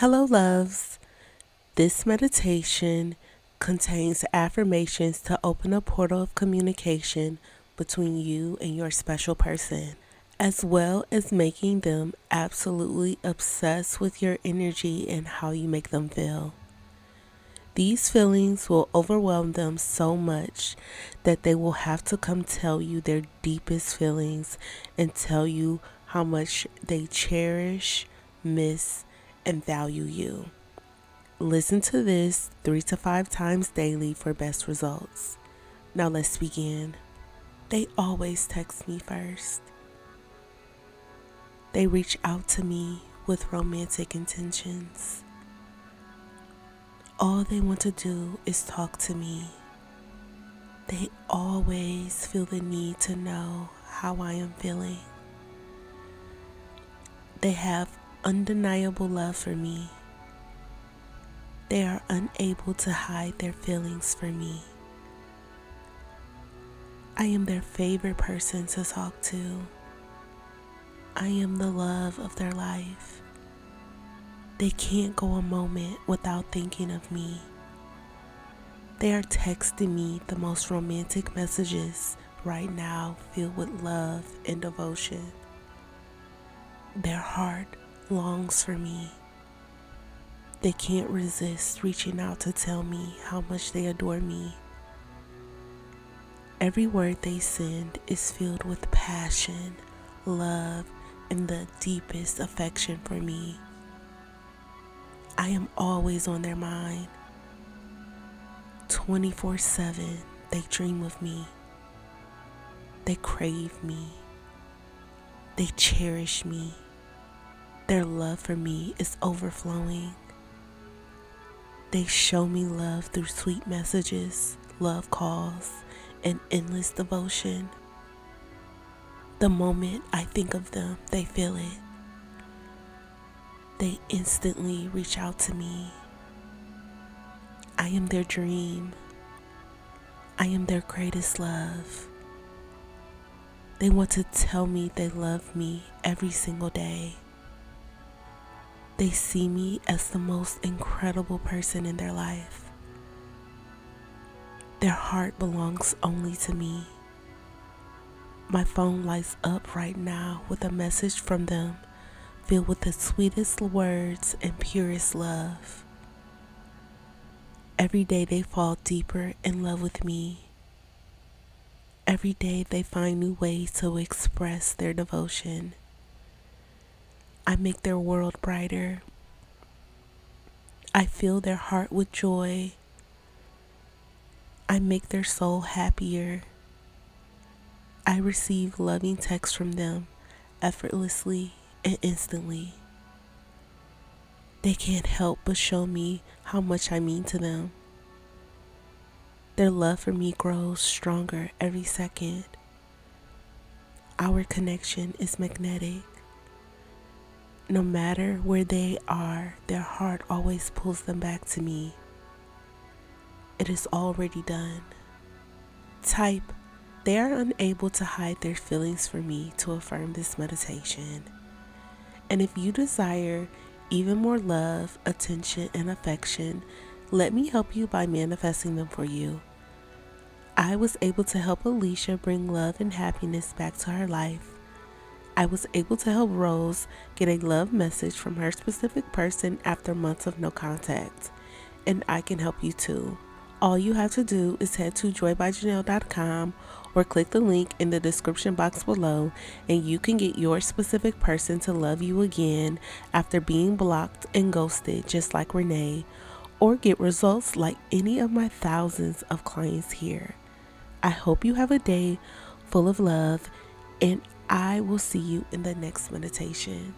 Hello, loves. This meditation contains affirmations to open a portal of communication between you and your special person, as well as making them absolutely obsessed with your energy and how you make them feel. These feelings will overwhelm them so much that they will have to come tell you their deepest feelings and tell you how much they cherish, miss, and value you. Listen to this 3 to 5 times daily for best results. Now let's begin. They always text me first. They reach out to me with romantic intentions. All they want to do is talk to me. They always feel the need to know how I am feeling. They have undeniable love for me. They are unable to hide their feelings for me. I am their favorite person to talk to. I am the love of their life. They can't go a moment without thinking of me. They are texting me the most romantic messages right now, filled with love and devotion. Their heart longs for me. They can't resist reaching out to tell me how much they adore me. Every word they send is filled with passion, love, and the deepest affection for me. I am always on their mind. 24/7, they dream of me. They crave me. They cherish me. Their love for me is overflowing. They show me love through sweet messages, love calls, and endless devotion. The moment I think of them, they feel it. They instantly reach out to me. I am their dream. I am their greatest love. They want to tell me they love me every single day. They see me as the most incredible person in their life. Their heart belongs only to me. My phone lights up right now with a message from them filled with the sweetest words and purest love. Every day they fall deeper in love with me. Every day they find new ways to express their devotion. I make their world brighter. I fill their heart with joy. I make their soul happier. I receive loving texts from them effortlessly and instantly. They can't help but show me how much I mean to them. Their love for me grows stronger every second. Our connection is magnetic. No matter where they are, their heart always pulls them back to me. It is already done. Type, they are unable to hide their feelings for me to affirm this meditation. And if you desire even more love, attention, and affection, let me help you by manifesting them for you. I was able to help Alicia bring love and happiness back to her life. I was able to help Rose get a love message from her specific person after months of no contact. And I can help you too. All you have to do is head to joybyjanell.com or click the link in the description box below, and you can get your specific person to love you again after being blocked and ghosted just like Renee, or get results like any of my thousands of clients here. I hope you have a day full of love, and I will see you in the next meditation.